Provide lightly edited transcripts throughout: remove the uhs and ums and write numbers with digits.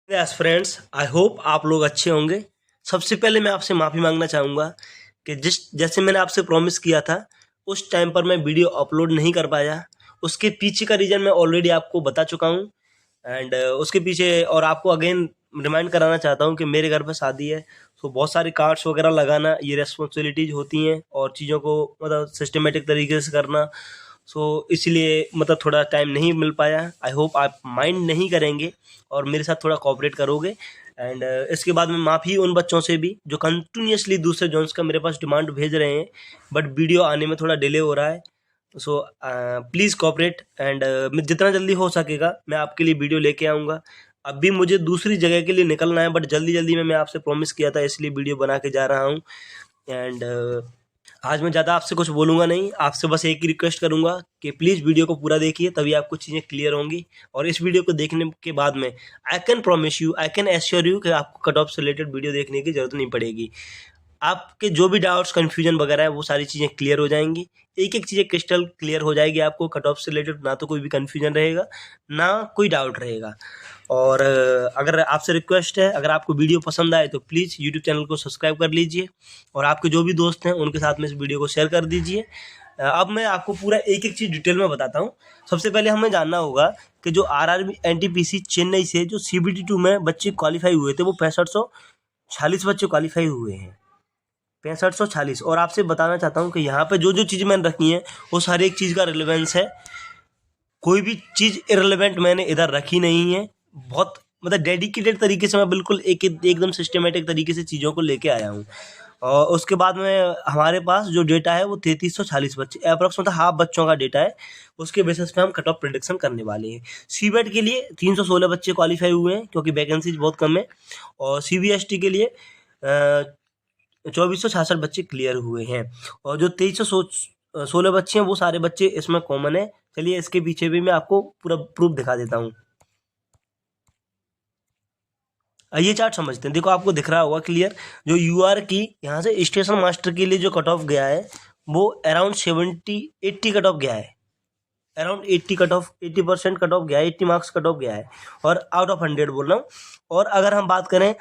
Yes friends, I hope आप लोग अच्छे होंगे। सबसे पहले मैं आपसे माफ़ी मांगना चाहूँगा कि जैसे मैंने आपसे प्रॉमिस किया था उस टाइम पर मैं वीडियो अपलोड नहीं कर पाया। उसके पीछे का रीज़न मैं ऑलरेडी आपको बता चुका हूँ। एंड उसके पीछे और आपको अगेन रिमाइंड कराना चाहता हूँ कि मेरे घर पर शादी है, तो बहुत सारे कार्ड्स वगैरह लगाना ये रेस्पॉन्सिबिलिटीज होती हैं और चीज़ों को मतलब सिस्टमेटिक तरीके से करना। सो इसलिए मतलब थोड़ा टाइम नहीं मिल पाया। आई होप आप माइंड नहीं करेंगे और मेरे साथ थोड़ा कोऑपरेट करोगे। एंड इसके बाद में माफ़ी उन बच्चों से भी जो कंटिन्यूसली दूसरे जोन्स का मेरे पास डिमांड भेज रहे हैं, बट वीडियो आने में थोड़ा डिले हो रहा है। सो प्लीज़ कोऑपरेट एंड मैं जितना जल्दी हो सकेगा मैं आपके लिए वीडियो लेके आऊँगा। अभी मुझे दूसरी जगह के लिए निकलना है, बट जल्दी जल्दी में मैं आपसे प्रॉमिस किया था इसलिए वीडियो बना के जा रहा हूँ। एंड आज मैं ज़्यादा आपसे कुछ बोलूँगा नहीं, आपसे बस एक ही रिक्वेस्ट करूँगा कि प्लीज़ वीडियो को पूरा देखिए, तभी आपको चीज़ें क्लियर होंगी। और इस वीडियो को देखने के बाद में I can promise you, I can assure you कि आपको कट ऑफ से रिलेटेड वीडियो देखने की ज़रूरत नहीं पड़ेगी। आपके जो भी डाउट्स, कन्फ्यूजन वगैरह है वो सारी चीज़ें क्लियर हो जाएंगी। एक-एक चीज़ें क्रिस्टल क्लियर हो जाएगी आपको कट ऑफ से रिलेटेड, ना तो कोई भी कन्फ्यूजन रहेगा, ना कोई डाउट रहेगा। और अगर आपसे रिक्वेस्ट है, अगर आपको वीडियो पसंद आए तो प्लीज़ यूट्यूब चैनल को सब्सक्राइब कर लीजिए और आपके जो भी दोस्त हैं उनके साथ में इस वीडियो को शेयर कर दीजिए। अब मैं आपको पूरा एक-एक चीज़ डिटेल में बताता हूँ। सबसे पहले हमें जानना होगा कि जो आरआरबी एनटीपीसी चेन्नई से जो सीबीटी 2 में बच्चे क्वालीफाई हुए थे, वो 6540 बच्चे क्वालीफाई हुए हैं। 6540। और आपसे बताना चाहता हूँ कि यहाँ पे जो जो चीज़ मैंने रखी है वो हर एक चीज़ का रिलेवेंस है। कोई भी चीज़ इररिलेवेंट मैंने इधर रखी नहीं है। बहुत मतलब डेडिकेटेड तरीके से मैं बिल्कुल एकदम सिस्टमेटिक तरीके से चीज़ों को लेके आया हूँ। और उसके बाद में हमारे पास जो डेटा है वो 3340 बच्चे अप्रॉक्स मतलब हाफ बच्चों का डेटा है। उसके बेसिस पे हम कट ऑफ प्रिडिक्शन करने वाले हैं। सीबेट के लिए 316 बच्चे क्वालीफाई हुए हैं क्योंकि वैकेंसीज बहुत कम है। और सीबीएसटी के लिए 2466 बच्चे क्लियर हुए हैं। और जो 2316 बच्चे हैं वो सारे बच्चे इसमें कॉमन है। चलिए इसके पीछे भी मैं आपको पूरा प्रूफ दिखा देता हूँ। ये चार्ट समझते हैं। देखो आपको दिख रहा होगा क्लियर, जो यूआर की यहाँ से स्टेशन मास्टर के लिए जो कट ऑफ गया है वो अराउंड 80 कट ऑफ गया है। Around 80 cut off 80% cut off गया है, 80 मार्क्स कट ऑफ गया है। और आउट ऑफ 100 बोल रहा हूँ। और अगर हम बात करें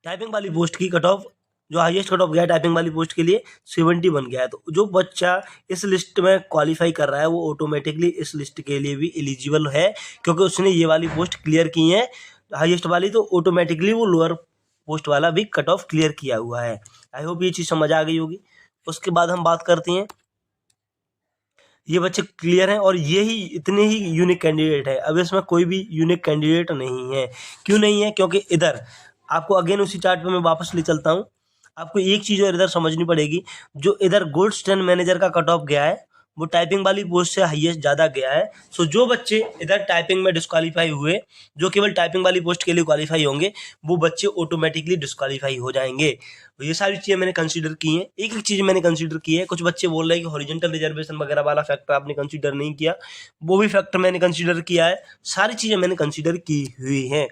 टाइपिंग वाली पोस्ट की कट ऑफ, जो हाईएस्ट कट ऑफ गया है टाइपिंग वाली पोस्ट के लिए 70 बन गया है। तो जो बच्चा इस लिस्ट में क्वालिफाई कर रहा है वो ऑटोमेटिकली इस लिस्ट के लिए भी एलिजिबल है, क्योंकि उसने ये वाली पोस्ट क्लियर की है हाईएस्ट वाली, तो ऑटोमेटिकली वो लोअर पोस्ट वाला भी कट ऑफ क्लियर किया हुआ है। आई होप ये चीज़ समझ आ गई होगी। उसके बाद हम बात करते हैं, ये बच्चे क्लियर हैं और ये ही इतने ही यूनिक कैंडिडेट है। अब इसमें कोई भी यूनिक कैंडिडेट नहीं है। क्यों नहीं है? क्योंकि इधर आपको अगेन उसी चार्ट पे मैं वापस ले चलता हूँ। आपको एक चीज़ और इधर समझनी पड़ेगी, जो इधर गोल्ड स्टैंड मैनेजर का कट ऑफ गया है वो टाइपिंग वाली पोस्ट से हाईएस्ट ज़्यादा गया है। सो जो बच्चे इधर टाइपिंग में डिस्क्वालीफाई हुए, जो केवल टाइपिंग वाली पोस्ट के लिए क्वालिफाई होंगे, वो बच्चे ऑटोमेटिकली डिस्क्वालीफाई हो जाएंगे। तो ये सारी चीज़ें मैंने कंसीडर की हैं। एक एक चीज़ मैंने कंसीडर की है। कुछ बच्चे बोल रहे हैं कि हॉरिजॉन्टल रिजर्वेशन वगैरह वाला फैक्टर आपने कंसीडर नहीं किया, वो भी फैक्टर मैंने कंसीडर किया है। सारी चीज़ें मैंने कंसीडर की हुई हैं।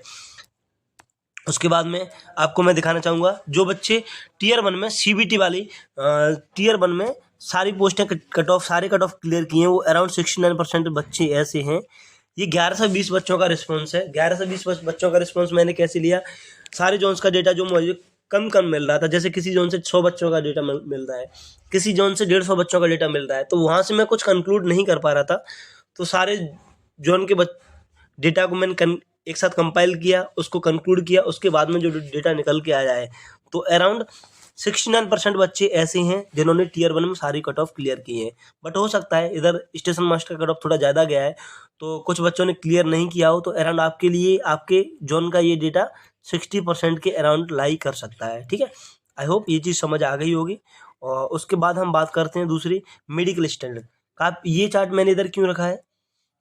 उसके बाद में आपको मैं दिखाना चाहूँगा, जो बच्चे टीयर 1 में सीबीटी वाली टीयर 1 में सारी पोस्टें कट ऑफ सारे कट ऑफ क्लियर किए हैं, वो अराउंड 69% बच्चे ऐसे हैं। ये 11 से 20 बच्चों का रिस्पॉन्स है। 11 से 20 बच्चों का रिस्पॉन्स मैंने कैसे लिया? सारे जोन्स का डेटा जो मुझे कम कम मिल रहा था, जैसे किसी जोन से 100 बच्चों का डेटा मिल रहा है, किसी जोन से 150 बच्चों का डेटा मिल रहा है, तो वहाँ से मैं कुछ कंक्लूड नहीं कर पा रहा था। तो सारे जोन के डेटा को मैंने एक साथ कंपाइल किया, उसको कंक्लूड किया, उसके बाद में जो डेटा निकल के आया है, तो अराउंड 69% बच्चे ऐसे हैं जिन्होंने टीयर 1 में सारी कट ऑफ क्लियर की है। बट हो सकता है इधर स्टेशन मास्टर कट ऑफ थोड़ा ज़्यादा गया है, तो कुछ बच्चों ने क्लियर नहीं किया हो, तो अराउंड आपके लिए आपके जोन का ये डेटा 60% के अराउंड लाई कर सकता है। ठीक है, आई होप ये चीज़ समझ आ गई होगी। और उसके बाद हम बात करते हैं दूसरी, मेडिकल स्टैंडर्ड का। ये चार्ट मैंने इधर क्यों रखा है?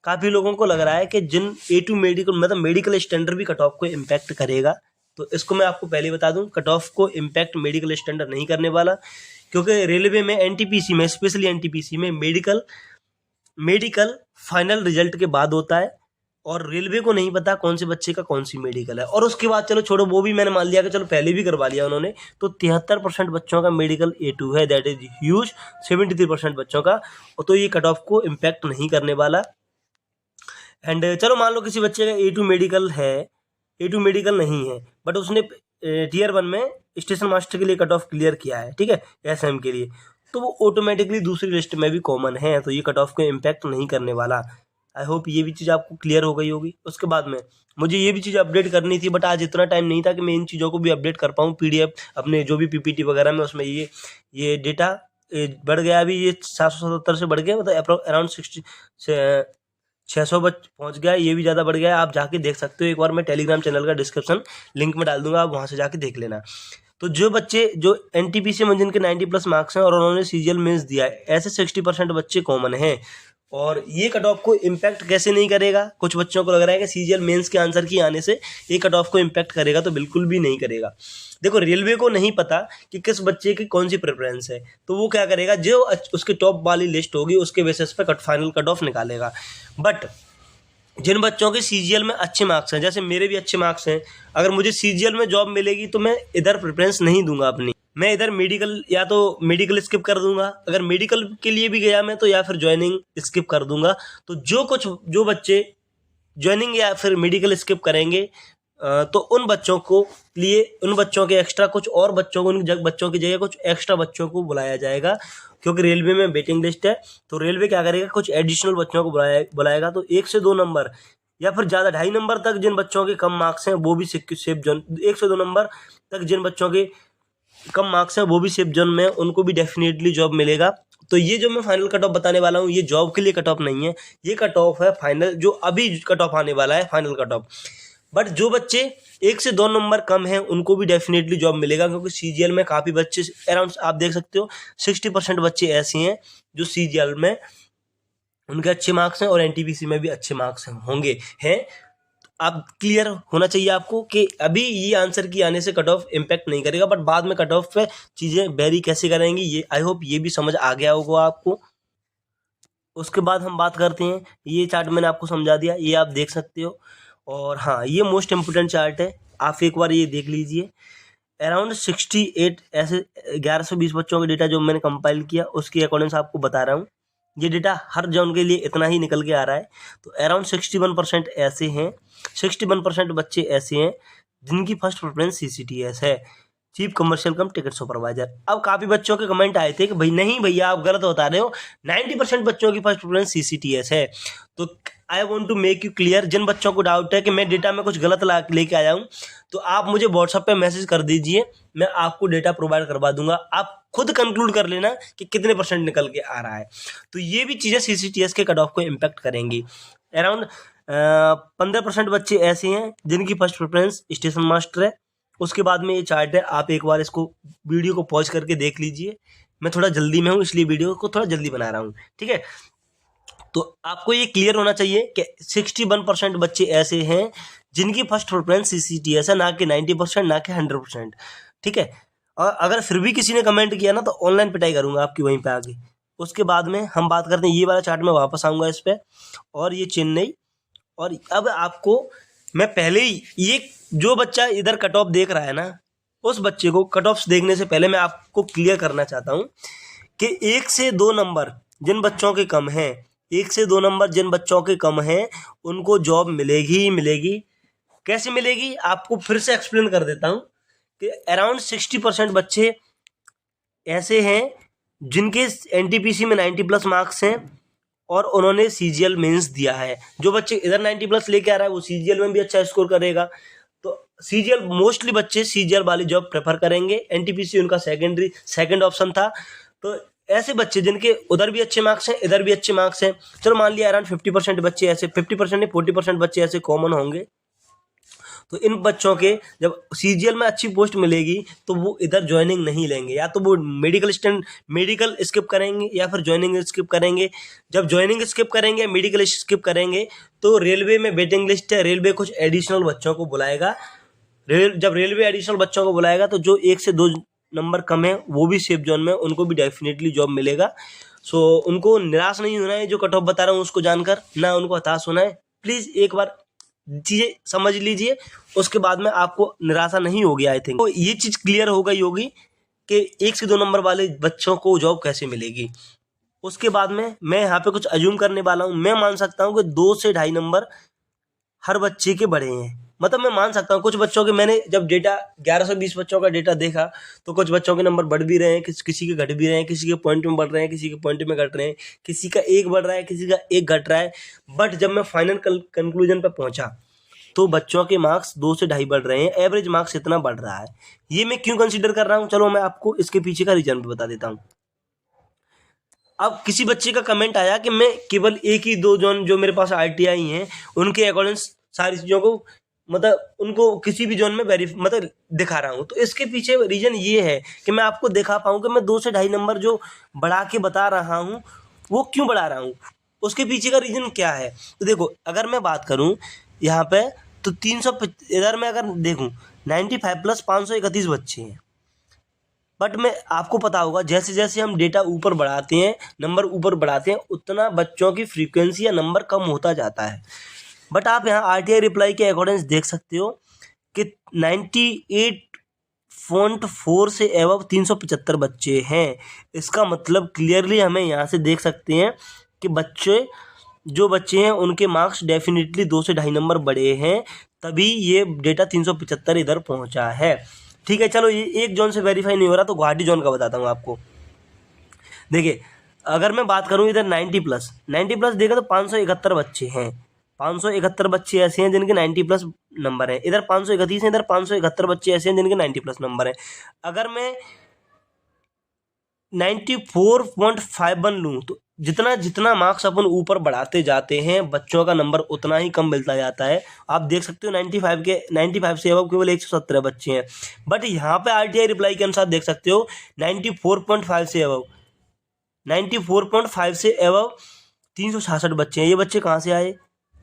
काफ़ी लोगों को लग रहा है कि जिन A2 मेडिकल मतलब मेडिकल स्टैंडर्ड भी कट ऑफ को इम्पैक्ट करेगा, तो इसको मैं आपको पहले बता दूं, कट ऑफ को इम्पैक्ट मेडिकल स्टैंडर्ड नहीं करने वाला, क्योंकि रेलवे में एनटीपीसी में, स्पेशली एनटीपीसी में मेडिकल फाइनल रिजल्ट के बाद होता है और रेलवे को नहीं पता कौन से बच्चे का कौन सी मेडिकल है। और उसके बाद चलो छोड़ो, वो भी मैंने मान लिया कि चलो पहले भी करवा लिया उन्होंने, तो 73% बच्चों का मेडिकल A2 है, दैट इज ह्यूज। 73% बच्चों का, तो ये कट ऑफ को इम्पैक्ट नहीं करने वाला। एंड चलो मान लो किसी बच्चे का A2 मेडिकल है, A2 मेडिकल नहीं है, बट उसने टीयर 1 में स्टेशन मास्टर के लिए कट ऑफ क्लियर किया है, ठीक है, एसएम के लिए, तो वो ऑटोमेटिकली दूसरी लिस्ट में भी कॉमन है, तो ये कट ऑफ को इम्पैक्ट नहीं करने वाला। आई होप ये भी चीज़ आपको क्लियर हो गई होगी। उसके बाद में मुझे ये भी चीज़ अपडेट करनी थी, बट आज इतना टाइम नहीं था कि मैं इन चीज़ों को भी अपडेट कर पाऊँ PDF अपने जो भी PPT वगैरह में, उसमें ये डेटा बढ़ गया, अभी ये 777 से बढ़ गया, मतलब अराउंड 600 पहुँच गया, ये भी ज़्यादा बढ़ गया है। आप जाके देख सकते हो, एक बार मैं टेलीग्राम चैनल का डिस्क्रिप्शन लिंक में डाल दूंगा, आप वहाँ से जाके देख लेना। तो जो बच्चे जो NTPC में जिनके 90+ मार्क्स हैं और उन्होंने CGL मेंस दिया है, ऐसे 60% बच्चे कॉमन हैं। और ये कट ऑफ को इम्पैक्ट कैसे नहीं करेगा? कुछ बच्चों को लग रहा है कि CGL मेंस के आंसर की आने से ये कट ऑफ को इम्पैक्ट करेगा, तो बिल्कुल भी नहीं करेगा। देखो, रेलवे को नहीं पता कि किस बच्चे की कौन सी प्रेफरेंस है, तो वो क्या करेगा, जो उसके टॉप वाली लिस्ट होगी उसके बेसिस पे फाइनल कट ऑफ निकालेगा। बट जिन बच्चों के CGL में अच्छे मार्क्स हैं, जैसे मेरे भी अच्छे मार्क्स हैं, अगर मुझे CGL में जॉब मिलेगी तो मैं इधर प्रेफरेंस नहीं दूंगा अपनी, मैं इधर मेडिकल, या तो मेडिकल स्किप कर दूंगा, अगर मेडिकल के लिए भी गया मैं तो, या फिर ज्वाइनिंग स्किप कर दूंगा। तो जो बच्चे ज्वाइनिंग या फिर मेडिकल स्किप करेंगे, तो उन बच्चों के एक्स्ट्रा कुछ और बच्चों को, उन बच्चों की जगह कुछ एक्स्ट्रा बच्चों को बुलाया जाएगा, क्योंकि रेलवे में वेटिंग लिस्ट है। तो रेलवे क्या करेगा, कुछ एडिशनल बच्चों को बुलाएगा। तो 1 से 2 नंबर या फिर ज़्यादा 2.5 नंबर तक जिन बच्चों के कम मार्क्स हैं वो भी सेफ जोन, 1 से 2 नंबर तक जिन बच्चों के कम मार्क्स हैं वो भी सेफ जोन में, उनको भी डेफिनेटली जॉब मिलेगा। तो ये जो मैं फाइनल कट ऑफ बताने वाला हूँ, ये जॉब के लिए कट ऑफ नहीं है, ये कट ऑफ है फाइनल, जो अभी कट ऑफ आने वाला है, फाइनल कट ऑफ। बट जो बच्चे 1 से 2 नंबर कम हैं उनको भी डेफिनेटली जॉब मिलेगा, क्योंकि CGL में काफ़ी बच्चे, अराउंड आप देख सकते हो 60% बच्चे ऐसे हैं जो CGL में उनके अच्छे मार्क्स हैं और NTPC में भी अच्छे मार्क्स होंगे हैं। आप क्लियर होना चाहिए आपको कि अभी ये आंसर की आने से कट ऑफ इम्पैक्ट नहीं करेगा, बट बाद में कट ऑफ पे चीज़ें वेरी कैसे करेंगी, ये आई होप ये भी समझ आ गया होगा आपको। उसके बाद हम बात करते हैं, ये चार्ट मैंने आपको समझा दिया, ये आप देख सकते हो। और हाँ, ये मोस्ट इम्पोर्टेंट चार्ट है, आप एक बार ये देख लीजिए। अराउंड 68 ऐसे 1120 बच्चों का डेटा जो मैंने कंपाइल किया, उसके अकॉर्डिंग से आपको बता रहा हूँ। ये डेटा हर जोन के लिए इतना ही निकल के आ रहा है। तो अराउंड 61% ऐसे हैं, 61% बच्चे ऐसे हैं जिनकी फर्स्ट प्रेफरेंस CCTS है, चीफ कमर्शियल कम टिकट सुपरवाइजर। अब काफ़ी बच्चों के कमेंट आए थे कि भाई नहीं भैया, आप गलत बता रहे हो, 90% बच्चों की फर्स्ट प्रेफरेंस CCTS है। तो I want to make you clear, जिन बच्चों को डाउट है कि मैं डेटा में कुछ गलत लेके आया हूँ, तो आप मुझे व्हाट्सएप पे मैसेज कर दीजिए, मैं आपको डेटा प्रोवाइड करवा दूंगा। आप खुद कंक्लूड कर लेना कि कितने % निकल के आ रहा है। तो ये भी चीज़ें CCTS के कट ऑफ को इम्पैक्ट करेंगी। अराउंड 15% बच्चे ऐसे हैं जिनकी फर्स्ट प्रेफरेंस स्टेशन मास्टर है। उसके बाद में ये चार्ट है, आप एक बार इसको वीडियो को पॉज करके देख लीजिए। मैं थोड़ा जल्दी में हूँ, इसलिए वीडियो को थोड़ा जल्दी बना रहा हूँ, ठीक है। तो आपको ये क्लियर होना चाहिए कि 61% बच्चे ऐसे हैं जिनकी फर्स्ट प्रेफरेंस CCTS है, ना कि 90%, ना कि 100%, ठीक है। और अगर फिर भी किसी ने कमेंट किया ना, तो ऑनलाइन पिटाई करूंगा आपकी वहीं पे आगे। उसके बाद में हम बात करते हैं, ये वाला चार्ट में वापस आऊँगा इस पर, और ये चेन्नई। और अब आपको मैं पहले ही, ये जो बच्चा इधर कट ऑफ देख रहा है ना, उस बच्चे को कट ऑफ देखने से पहले मैं आपको क्लियर करना चाहता हूँ कि 1 से 2 नंबर जिन बच्चों के कम हैं, 1 से 2 नंबर जिन बच्चों के कम हैं, उनको जॉब मिलेगी ही मिलेगी। कैसे मिलेगी, आपको फिर से एक्सप्लेन कर देता हूँ कि अराउंड 60% बच्चे ऐसे हैं जिनके NTPC में 90+ मार्क्स हैं और उन्होंने CGL मेंस दिया है। जो बच्चे इधर 90+ लेके आ रहा है वो CGL में भी अच्छा स्कोर करेगा। तो CGL, मोस्टली बच्चे CGL वाली जॉब प्रेफर करेंगे, NTPC उनका सेकंड ऑप्शन था। तो ऐसे बच्चे जिनके उधर भी अच्छे मार्क्स हैं, इधर भी अच्छे मार्क्स हैं, चलो मान लिया अराउंड 50% बच्चे ऐसे, 50% नहीं 40% बच्चे ऐसे कॉमन होंगे। तो इन बच्चों के जब CGL में अच्छी पोस्ट मिलेगी तो वो इधर ज्वाइनिंग नहीं लेंगे, या तो वो मेडिकल स्किप करेंगे या फिर ज्वाइनिंग स्किप करेंगे। जब ज्वाइनिंग स्किप करेंगे, मेडिकल स्किप करेंगे, तो रेलवे में वेटिंग लिस्ट है, रेलवे कुछ एडिशनल बच्चों को बुलाएगा। जब रेलवे एडिशनल बच्चों को बुलाएगा तो जो 1 से 2 नंबर कम है वो भी सेफ जोन में, उनको भी डेफिनेटली जॉब मिलेगा। सो उनको निराश नहीं होना है, जो कट ऑफ बता रहा हूँ उसको जानकर, ना उनको हताश होना है। प्लीज़ एक बार चीज़ें समझ लीजिए, उसके बाद में आपको निराशा नहीं होगी। आई थिंक तो ये चीज़ क्लियर हो गई होगी कि 1 से 2 नंबर वाले बच्चों को जॉब कैसे मिलेगी। उसके बाद में मैं यहाँ पे कुछ अज्यूम करने वाला हूँ। मैं मान सकता हूँ कि 2 से 2.5 नंबर हर बच्चे के बढ़े हैं, मतलब मैं मान सकता हूँ कुछ बच्चों के, मैंने जब डेटा 1120 बच्चों का डेटा देखा तो कुछ बच्चों के नंबर बढ़ भी रहे हैं, किसी के घट भी रहे हैं, किसी के पॉइंट में बढ़ रहे हैं, किसी के पॉइंट में घट रहे हैं, किसी का एक बढ़ रहा है, किसी का एक घट रहा है। बट जब मैं फाइनल कंक्लूजन पर पहुंचा तो बच्चों के मार्क्स 2 से 2.5 बढ़ रहे हैं, एवरेज मार्क्स इतना बढ़ रहा है। ये मैं क्यों कंसीडर कर रहा हूँ, चलो मैं आपको इसके पीछे का रीजन भी बता देता हूँ। अब किसी बच्चे का कमेंट आया कि मैं केवल एक ही 2 जोन जो मेरे पास आरटीआई हैं उनके अकॉर्डिंग सारी चीज़ों को मतलब उनको किसी भी जोन में मतलब दिखा रहा हूँ। तो इसके पीछे रीजन ये है कि मैं आपको दिखा पाऊँ कि मैं 2 से 2.5 नंबर जो बढ़ा के बता रहा हूँ वो क्यों बढ़ा रहा हूँ, उसके पीछे का रीजन क्या है। तो देखो, अगर मैं बात करूँ यहाँ पे तो 300 इधर मैं अगर देखूँ 95 प्लस 531 बच्चे हैं। बट मैं आपको पता होगा जैसे जैसे हम डेटा ऊपर बढ़ाते हैं, नंबर ऊपर बढ़ाते हैं, उतना बच्चों की फ्रीक्वेंसी या नंबर कम होता जाता है। बट आप यहाँ आरटीआई रिप्लाई के अकॉर्डिंग देख सकते हो कि 98.4 से एवब 375 बच्चे हैं। इसका मतलब क्लियरली हमें यहाँ से देख सकते हैं कि जो बच्चे हैं उनके मार्क्स डेफिनेटली 2 से 2.5 नंबर बढ़े हैं, तभी ये डेटा 375 इधर पहुँचा है। ठीक है, चलो ये एक जोन से वेरीफाई नहीं हो रहा तो गुवाहाटी जोन का बताता हूँ आपको। देखिए, अगर मैं बात करूँ इधर 90 प्लस देखें तो 571 बच्चे हैं। 571 बच्चे ऐसे हैं जिनके 90 प्लस नंबर है, इधर 531 है, इधर 571 बच्चे ऐसे हैं जिनके 90 प्लस नंबर है। अगर मैं 94.51 लूँ तो जितना मार्क्स अपन ऊपर बढ़ाते जाते हैं बच्चों का नंबर उतना ही कम मिलता जाता है। आप देख सकते हो 95 से अब केवल 117 बच्चे हैं। बट यहाँ पे आरटीआई रिप्लाई के अनुसार देख सकते हो 94.5 से अब 366 बच्चे हैं। ये बच्चे कहाँ से आए,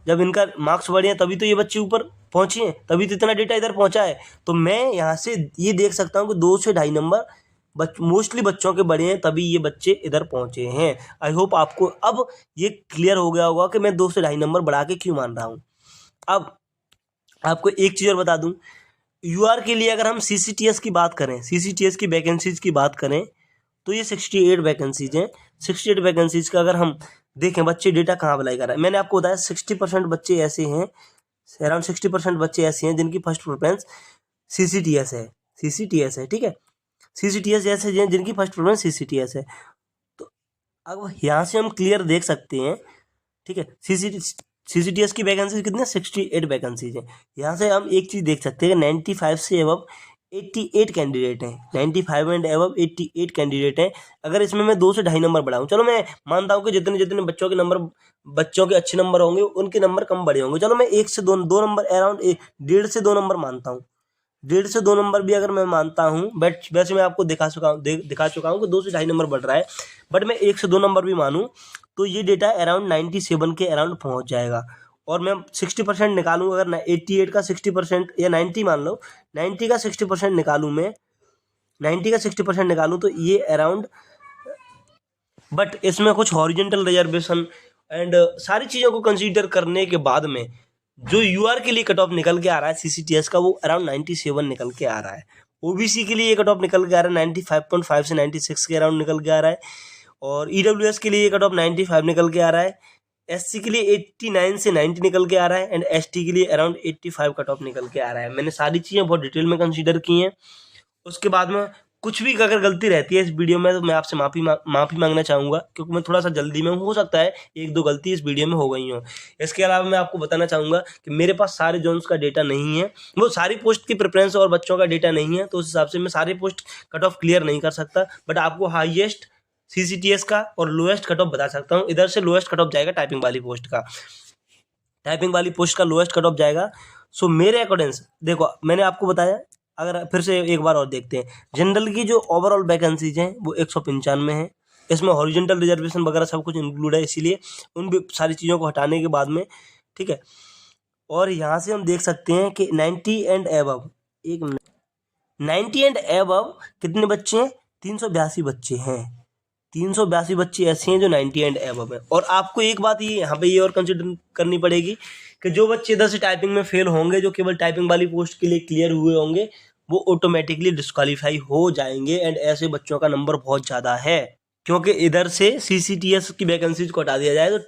जब इनका मार्क्स बढ़े हैं तभी तो ये बच्चे ऊपर पहुँचे हैं, तभी तो इतना डेटा इधर पहुँचा है। तो मैं यहाँ से ये देख सकता हूँ कि 2 से 2.5 नंबर मोस्टली बच्चों के बड़े हैं, तभी ये बच्चे इधर पहुँचे हैं। आई होप आपको अब ये क्लियर हो गया होगा कि मैं 2 से 2.5 नंबर बढ़ा के क्यों मान रहा हूँ। अब आपको एक चीज़ और बता दूँ, यूआर के लिए अगर हम सीसीटीएस की बात करें, सीसीटीएस की वैकेंसीज़ की बात करें तो ये 68 वैकेंसीज हैं। 68 वैकेंसीज का अगर हम देखें बच्चे डेटा कहाँ अप्लाई कर रहे हैं, मैंने आपको बताया 60% बच्चे ऐसे हैं, अराउंड 60% बच्चे ऐसे हैं जिनकी फर्स्ट प्रेफरेंस सीसीटीएस है। ठीक है, सीसीटीएस ऐसे हैं जिनकी फर्स्ट प्रेफरेंस सीसीटीएस है। तो अब यहाँ से हम क्लियर देख सकते हैं, ठीक है, सीसीटीएस की वैकेंसीज कितने 68 वैकेंसीज हैं। यहाँ से हम एक चीज़ देख सकते हैं कि 95 से एबव 88 कैंडिडेट हैं, 95 एंड एबव 88 कैंडिडेट हैं। अगर इसमें मैं 2 से 2.5 नंबर बढ़ाऊँ, चलो मैं मानता हूँ कि जितने बच्चों के अच्छे नंबर होंगे उनके नंबर कम बढ़े होंगे, चलो मैं 1 से 2 नंबर अराउंड 1.5 से 2 नंबर मानता हूँ। 1.5 से 2 नंबर भी अगर मैं मानता हूँ, बट वैसे मैं आपको दिखा चुका हूँ कि 2 से 2.5 नंबर बढ़ रहा है, बट मैं 1 से 2 नंबर भी मानूँ तो ये डेटा अराउंड 97 के अराउंड पहुँच जाएगा। और मैं 60% निकालूँ, अगर 88 का 60% या 90 मान लो, 90 का 60% निकालूँ मैं, 90 का 60% निकालूँ तो ये अराउंड, बट इसमें कुछ हॉरिजेंटल रिजर्वेशन एंड सारी चीज़ों को कंसीडर करने के बाद में जो यूआर के लिए कट ऑफ निकल के आ रहा है सीसीटीएस का, वो अराउंड 97 निकल के आ रहा है। ओबीसी के लिए ये कट ऑफ निकल के आ रहा है 95.5 से 96 के अराउंड निकल के आ रहा है। और ईडब्ल्यूएस के लिए ये कट ऑफ 95 निकल के आ रहा है। एससी के लिए 89 से 90 निकल के आ रहा है एंड एसटी के लिए अराउंड 85 कट ऑफ निकल के आ रहा है। मैंने सारी चीज़ें बहुत डिटेल में कंसीडर की हैं। उसके बाद में कुछ भी अगर गलती रहती है इस वीडियो में तो मैं आपसे माफ़ी मांगना चाहूँगा, क्योंकि मैं थोड़ा सा जल्दी में हूँ, हो सकता है 1-2 गलती इस वीडियो में हो गई हो। इसके अलावा मैं आपको बताना चाहूँगा कि मेरे पास सारे जोन्स का डेटा नहीं है, वो सारी पोस्ट की प्रेफरेंस और बच्चों का डेटा नहीं है, तो उस हिसाब से मैं सारे पोस्ट कट ऑफ क्लियर नहीं कर सकता। बट आपको हाईएस्ट सीसीटीएस का और लोएस्ट कट ऑफ बता सकता हूँ। इधर से लोएस्ट कट ऑफ जाएगा टाइपिंग वाली पोस्ट का लोएस्ट कट ऑफ जाएगा। सो मेरे अकॉर्डिंग देखो, मैंने आपको बताया, अगर फिर से एक बार और देखते हैं, जनरल की जो ओवरऑल वैकेंसीज हैं वो 195 है। इसमें हॉरिजेंटल रिजर्वेशन वगैरह सब कुछ इंक्लूड है, इसीलिए उन सारी चीज़ों को हटाने के बाद में, ठीक है। और यहाँ से हम देख सकते हैं कि 90 एंड एबव, 90 एंड एबव कितने बच्चे हैं, 382 बच्चे हैं। 382 बच्चे ऐसे हैं जो 90 एंड एबव है। और आपको एक बात ये यहाँ पे ये और कंसिडर करनी पड़ेगी कि जो बच्चे इधर से टाइपिंग में फेल होंगे, जो केवल टाइपिंग वाली पोस्ट के लिए क्लियर हुए होंगे, वो ऑटोमेटिकली डिस्क्वालीफाई हो जाएंगे। एंड ऐसे बच्चों का नंबर बहुत ज़्यादा है, क्योंकि इधर से सीसीटीएस की वैकेंसीज को हटा दिया जाए तो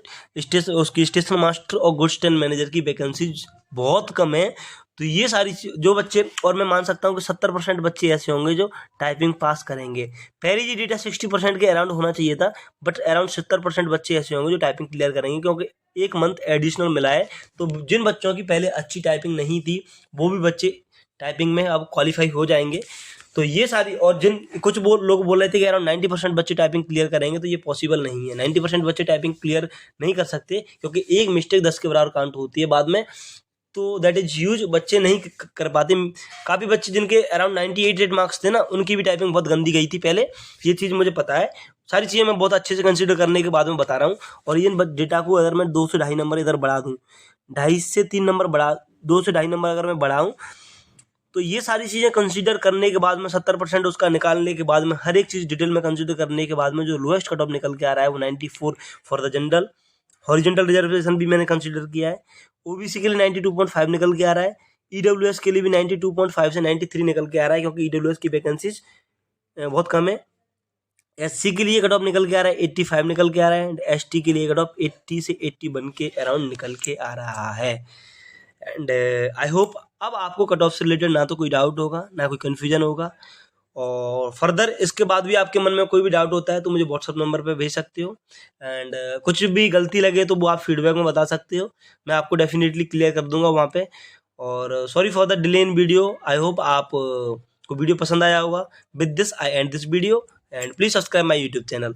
उसकी स्टेशन मास्टर और गुड्स ट्रेन मैनेजर की वैकेंसीज बहुत कम है। तो ये सारी जो बच्चे, और मैं मान सकता हूँ कि 70% बच्चे ऐसे होंगे जो टाइपिंग पास करेंगे। पहले ये डेटा 60% के अराउंड होना चाहिए था, बट अराउंड 70% बच्चे ऐसे होंगे जो टाइपिंग क्लियर करेंगे, क्योंकि एक मंथ एडिशनल मिला है। तो जिन बच्चों की पहले अच्छी टाइपिंग नहीं थी वो भी बच्चे टाइपिंग में अब क्वालिफाई हो जाएंगे। तो ये सारी, और जिन कुछ लोग बोल रहे थे कि अराउंड 90% बच्चे टाइपिंग क्लियर करेंगे, तो ये पॉसिबल नहीं है। 90% बच्चे टाइपिंग क्लियर नहीं कर सकते, क्योंकि एक मिस्टेक 10 के बराबर काउंट होती है बाद में। तो दैट इज ह्यूज, बच्चे नहीं कर पाते। काफ़ी बच्चे जिनके अराउंड 98 मार्क्स थे ना, उनकी भी टाइपिंग बहुत गंदी गई थी पहले, ये चीज़ मुझे पता है। सारी चीज़ें मैं बहुत अच्छे से कंसिडर करने के बाद में बता रहा हूँ। और ये डेटा को अगर मैं 2 से 2.5 नंबर इधर बढ़ा दूँ, 2.5 से 3 नंबर बढ़ा, 2 से 2.5 नंबर अगर मैं बढ़ाऊँ, तो ये सारी चीज़ें कंसीडर करने के बाद में 70% उसका निकालने के बाद में, हर एक चीज़ डिटेल में कंसीडर करने के बाद में, जो लोएस्ट कट ऑफ निकल के आ रहा है वो 94 for the general. Horizontal reservation भी मैंने कंसीडर किया है। ओबीसी के लिए 92.5 निकल के आ रहा है। ईडब्ल्यूएस के लिए भी 92.5 से 93 निकल के आ रहा है, क्योंकि ईडब्ल्यूएस की वैकेंसीज बहुत कम है। एससी के लिए कट ऑफ निकल के आ रहा है 85 निकल के आ रहा है। एसटी के लिए कट ऑफ 80 से 81 के अराउंड निकल के आ रहा है। एंड आई होप अब आपको कट ऑफ से रिलेटेड ना तो कोई डाउट होगा, ना कोई कन्फ्यूजन होगा। और फर्दर इसके बाद भी आपके मन में कोई भी डाउट होता है तो मुझे व्हाट्सअप नंबर पे भेज सकते हो। एंड कुछ भी गलती लगे तो वो आप फीडबैक में बता सकते हो, मैं आपको डेफिनेटली क्लियर कर दूंगा वहाँ पे। और sorry for the delay in video. I hope आप को वीडियो पसंद आया होगा। With this I and this video, and please subscribe my YouTube channel.